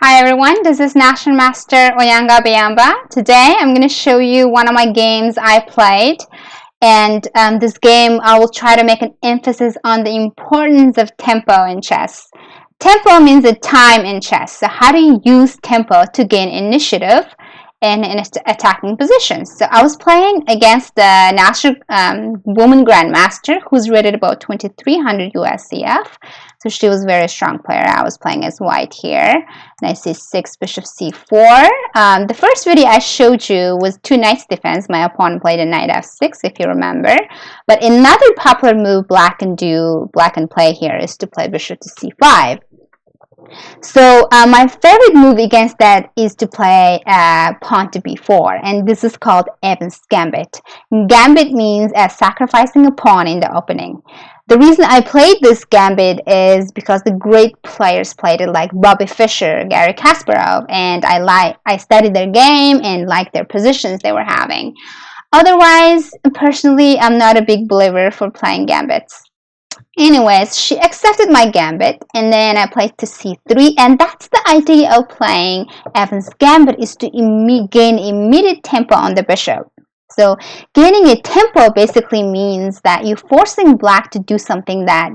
Hi everyone, this is National Master Oyanga Bayamba. Today I'm going to show you one of my games I played, and this game I will try to make an emphasis on the importance of tempo in chess. Tempo means the time in chess, so how do you use tempo to gain initiative in attacking positions? So I was playing against the national woman grandmaster who's rated about 2300 USCF. So she was a very strong player. I was playing as white here. And I see 6 bishop c4. The first video I showed you was 2 knights defense. My opponent played a knight f6, if you remember. But another popular move black can play here is to play bishop to c5. So my favorite move against that is to play pawn to b4, and this is called Evans' gambit. Gambit means sacrificing a pawn in the opening. The reason I played this gambit is because the great players played it, like Bobby Fischer, Garry Kasparov, and I studied their game and liked their positions they were having. Otherwise, personally, I'm not a big believer for playing gambits. Anyways, she accepted my gambit, and then I played to c3, and that's the idea of playing Evans' gambit, is to gain immediate tempo on the bishop. So gaining a tempo basically means that you're forcing black to do something that,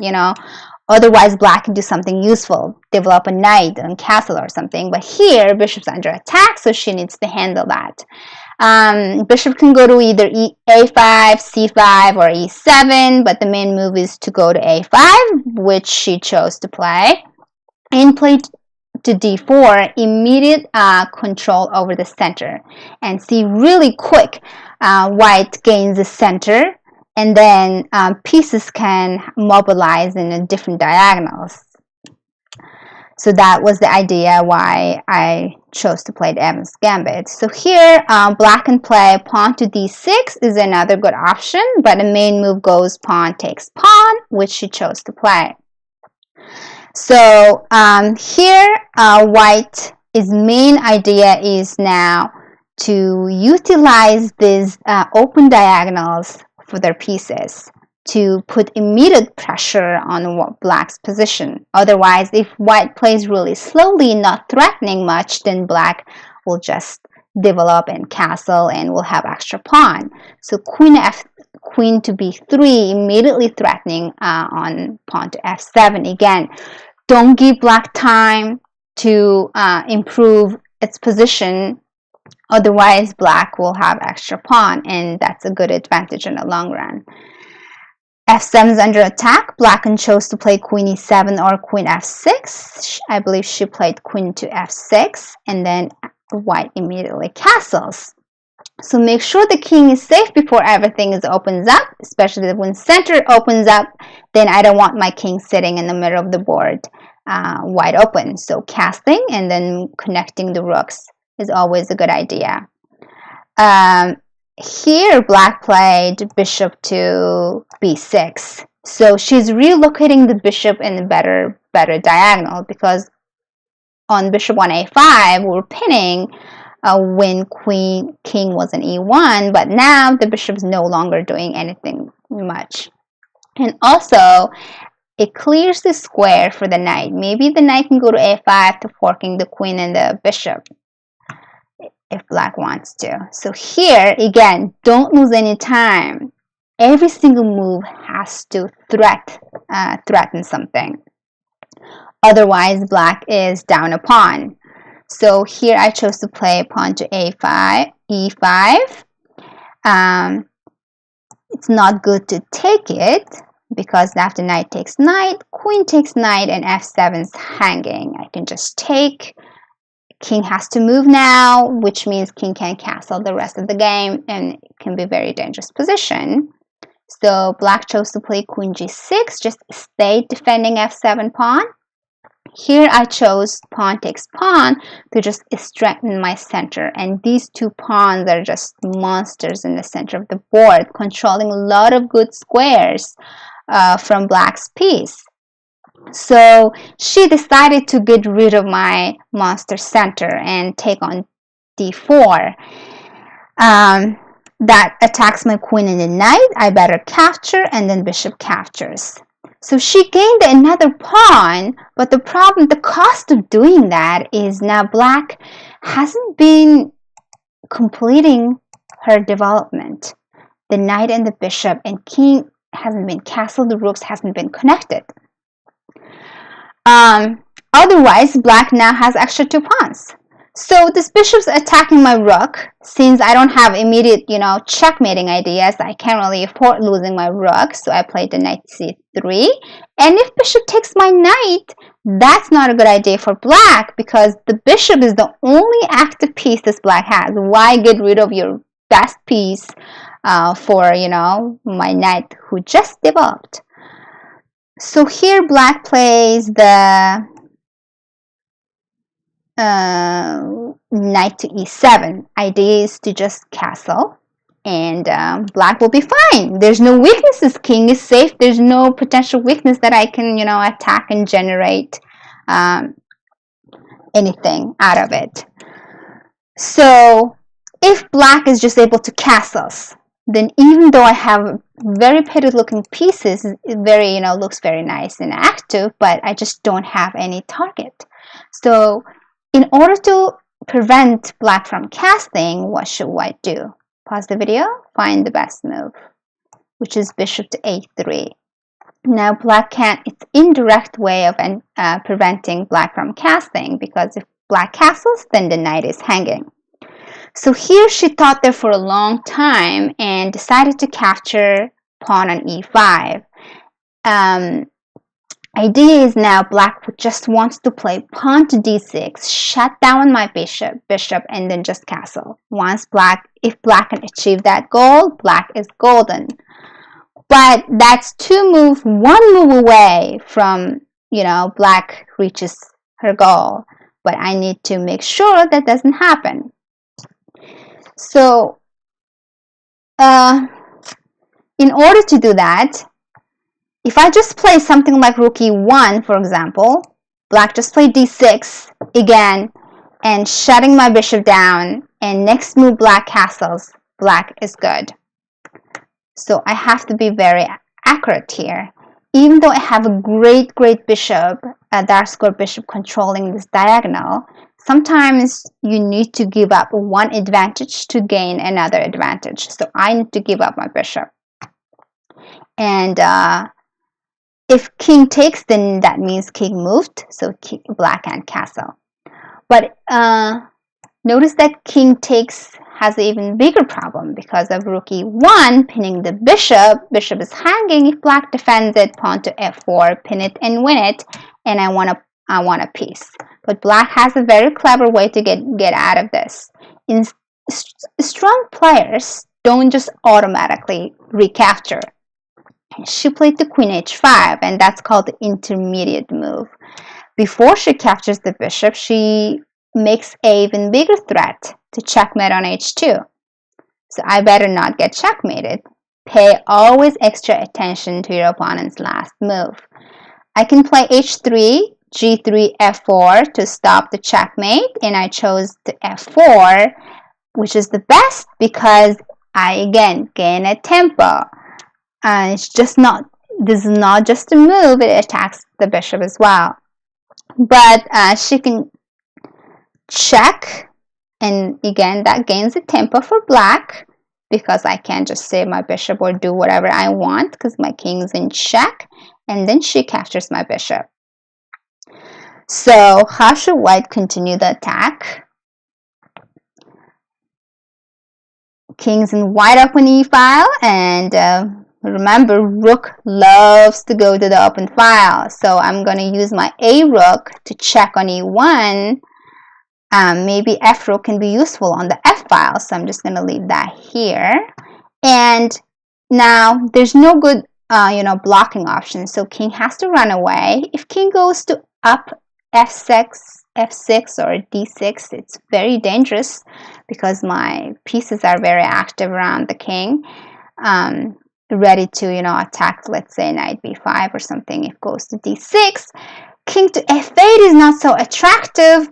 otherwise black can do something useful, develop a knight and castle or something. But here, bishop's under attack, so she needs to handle that. Bishop can go to either a5, c5, or e7, but the main move is to go to a5, which she chose to play, and played to d4, immediate control over the center. And see, really quick, white gains the center, and then pieces can mobilize in different diagonals. So that was the idea why I chose to play the Evans' gambit. So here, black can play pawn to d6 is another good option, but the main move goes pawn takes pawn, which she chose to play. So here, white's main idea is now to utilize these open diagonals for their pieces to put immediate pressure on black's position. Otherwise, if white plays really slowly, not threatening much, then black will just develop and castle and will have extra pawn. So queen to b3, immediately threatening on pawn to f7. Again, don't give black time to improve its position. Otherwise, black will have extra pawn, and that's a good advantage in the long run. f7 is under attack. Black chose to play queen e7 or queen f6. I believe she played queen to f6, and then white immediately castles. So make sure the king is safe before everything opens up, especially when center opens up. Then I don't want my king sitting in the middle of the board wide open. So castling and then connecting the rooks is always a good idea. Here, black played bishop to b6. So she's relocating the bishop in a better diagonal, because on bishop on a5, we're pinning when king was in e1, but now the bishop is no longer doing anything much. And also, it clears the square for the knight. Maybe the knight can go to a5 to forking the queen and the bishop, if black wants to. So here, again, don't lose any time. Every single move has to threaten something. Otherwise, black is down a pawn. So here I chose to play pawn to a5, e5. It's not good to take it, because after knight takes knight, queen takes knight, and f7 is hanging. I can just take. King has to move now, which means king can castle the rest of the game, and it can be a very dangerous position. So black chose to play queen g6, just stay defending f7 pawn. Here I chose pawn takes pawn to just strengthen my center, and these two pawns are just monsters in the center of the board, controlling a lot of good squares from black's piece. So she decided to get rid of my monster center and take on d4. That attacks my queen and the knight. I better capture, and then bishop captures. So she gained another pawn, but the problem, the cost of doing that is now black hasn't been completing her development. The knight and the bishop and king hasn't been castled, the rooks hasn't been connected. Otherwise, black now has extra 2 pawns. So this bishop's attacking my rook. Since I don't have immediate, checkmating ideas, I can't really afford losing my rook. So I played the knight c3. And if bishop takes my knight, that's not a good idea for black because the bishop is the only active piece this black has. Why get rid of your best piece for, my knight who just developed? So here black plays the knight to e7. Idea is to just castle and black will be fine. There's no weaknesses. King is safe. There's no potential weakness that I can, attack and generate anything out of it. So if black is just able to castle, then even though I have very pretty looking pieces, it looks very nice and active, but I just don't have any target. So in order to prevent black from casting, what should white do? Pause the video, find the best move, which is bishop to a3. Now black can't, it's indirect way of preventing black from casting, because if black castles, then the knight is hanging. So here she thought there for a long time and decided to capture pawn on e5. Idea is now black just wants to play pawn to d6, shut down my bishop, and then just castle. If black can achieve that goal, black is golden. But that's one move away from, black reaches her goal. But I need to make sure that doesn't happen. So, in order to do that, if I just play something like rook e1, for example, black just played d6 again and shutting my bishop down, and next move black castles, black is good. So I have to be very accurate here. Even though I have a great bishop, a dark square bishop controlling this diagonal, sometimes you need to give up one advantage to gain another advantage. So I need to give up my bishop. And if king takes, then that means king moved, so black can castle. But notice that king takes has an even bigger problem because of rook e1 pinning the bishop. Bishop is hanging. If black defends it, pawn to f4, pin it and win it, and I want a piece. But black has a very clever way to get out of this. Strong players don't just automatically recapture. She played the queen h5, and that's called the intermediate move. Before she captures the bishop, she makes an even bigger threat to checkmate on h2. So I better not get checkmated. Pay always extra attention to your opponent's last move. I can play h3, g3, f4 to stop the checkmate, and I chose the f4, which is the best because I again gain a tempo. This is not just a move, it attacks the bishop as well. But she can check, and again that gains a tempo for black because I can't just save my bishop or do whatever I want because my king's in check, and then she captures my bishop. So how should white continue the attack? King's in wide open e-file, and remember, rook loves to go to the open file. So I'm going to use my a rook to check on e1. Maybe f rook can be useful on the f file. So I'm just going to leave that here. And now there's no good, blocking option. So king has to run away. If king goes to up f6 or d6, it's very dangerous because my pieces are very active around the king. Ready to attack, let's say knight b5 or something. If goes to d6, king to f8 is not so attractive,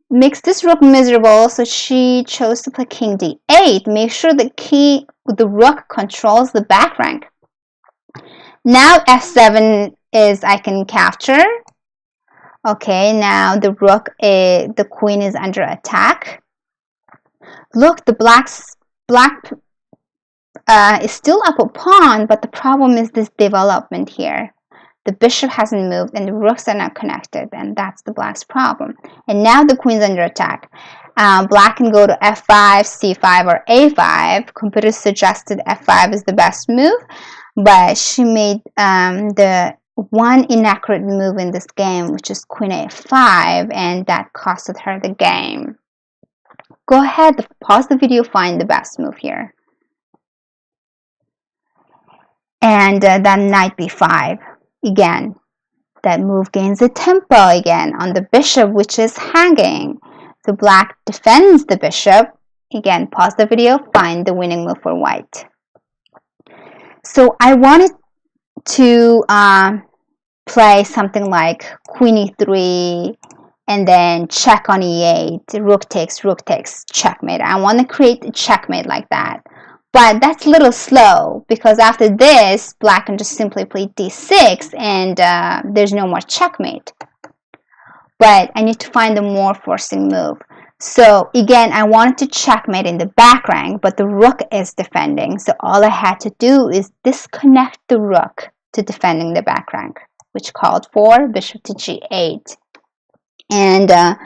makes this rook miserable, so she chose to play king d8. Make sure the rook controls the back rank. Now f7 is I can capture. Okay, now the the queen is under attack. Look, the black is still up a pawn, but the problem is this development here. The bishop hasn't moved and the rooks are not connected, and that's the black's problem. And now the queen's under attack. Black can go to f5, c5, or a5. Computer suggested f5 is the best move, but she made the one inaccurate move in this game, which is queen a5, and that costed her the game. Go ahead, pause the video, find the best move here. And then knight b5. Again, that move gains a tempo again on the bishop, which is hanging. So black defends the bishop. Again, pause the video, find the winning move for white. So I wanted to play something like queen e3 and then check on e8, rook takes, checkmate. I want to create a checkmate like that. But that's a little slow because after this, black can just simply play d6 and there's no more checkmate. But I need to find a more forcing move. So again, I wanted to checkmate in the back rank, but the rook is defending. So all I had to do is disconnect the rook to defending the back rank, which called for bishop to g8. And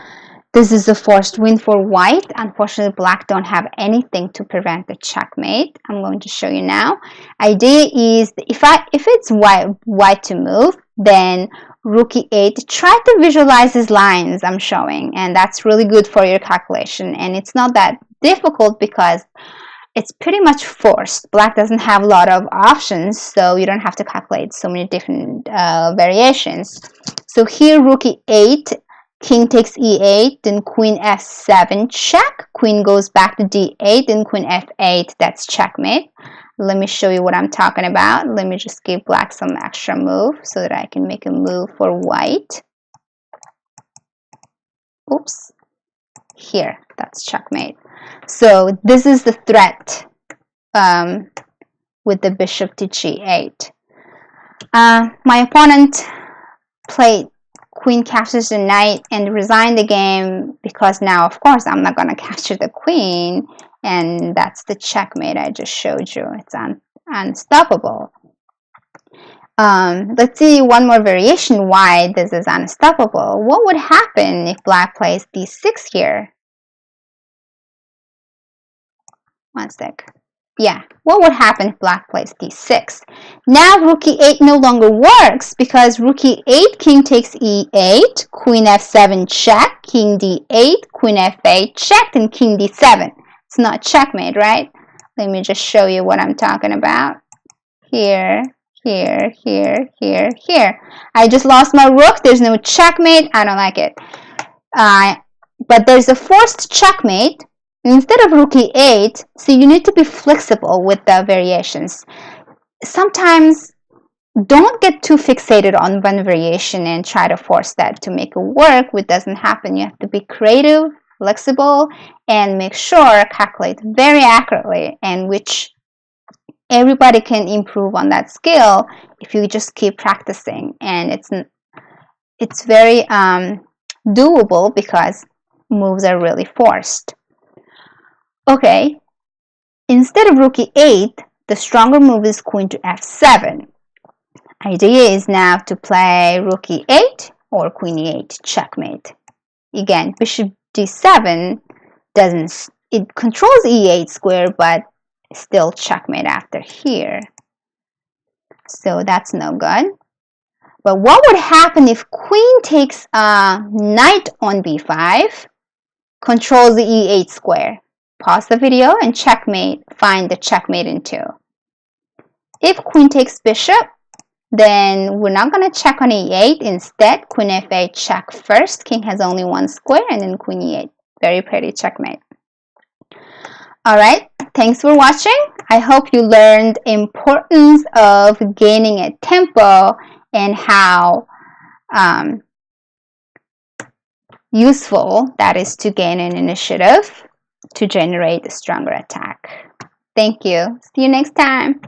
this is a forced win for white. Unfortunately, black don't have anything to prevent the checkmate. I'm going to show you now. Idea is if it's white to move, then rook e8. Try to visualize these lines I'm showing, and that's really good for your calculation. And it's not that difficult because it's pretty much forced. Black doesn't have a lot of options, so you don't have to calculate so many different variations. So here, rook e8. King takes e8, then queen f7 check, queen goes back to d8, then queen f8, that's checkmate. Let me show you what I'm talking about. Let me just give black some extra move so that I can make a move for white. Oops, here, that's checkmate. So this is the threat with the bishop to g8. My opponent played queen captures the knight and resigned the game because now, of course, I'm not going to capture the queen, and that's the checkmate I just showed you. It's unstoppable. Let's see one more variation why this is unstoppable. What would happen if black plays d6 here? One sec. Yeah, what would happen if black plays d6? Now rook e8 no longer works because rook e8, king takes e8, queen f7 check, king d8, queen f8 checked, and king d7. It's not checkmate, right? Let me just show you what I'm talking about. Here, here, here, here, here. I just lost my rook. There's no checkmate. I don't like it. But there's a forced checkmate instead of rook e8, so you need to be flexible with the variations. Sometimes don't get too fixated on one variation and try to force that to make it work, which doesn't happen. You have to be creative, flexible, and make sure calculate very accurately, and which everybody can improve on that skill if you just keep practicing. And it's very doable because moves are really forced. Okay, instead of rook e8, the stronger move is queen to f7. Idea is now to play rook e8 or queen e8 checkmate. Again, bishop d7 it controls e8 square, but still checkmate after here. So that's no good. But what would happen if queen takes knight on b5, controls the e8 square? Pause the video and checkmate, find the checkmate in 2. If queen takes bishop, then we're not going to check on e8. Instead, queen f8 check first. King has only one square, and then queen e8. Very pretty checkmate. Alright, thanks for watching. I hope you learned importance of gaining a tempo and how useful that is to gain an initiative to generate a stronger attack. Thank you. See you next time.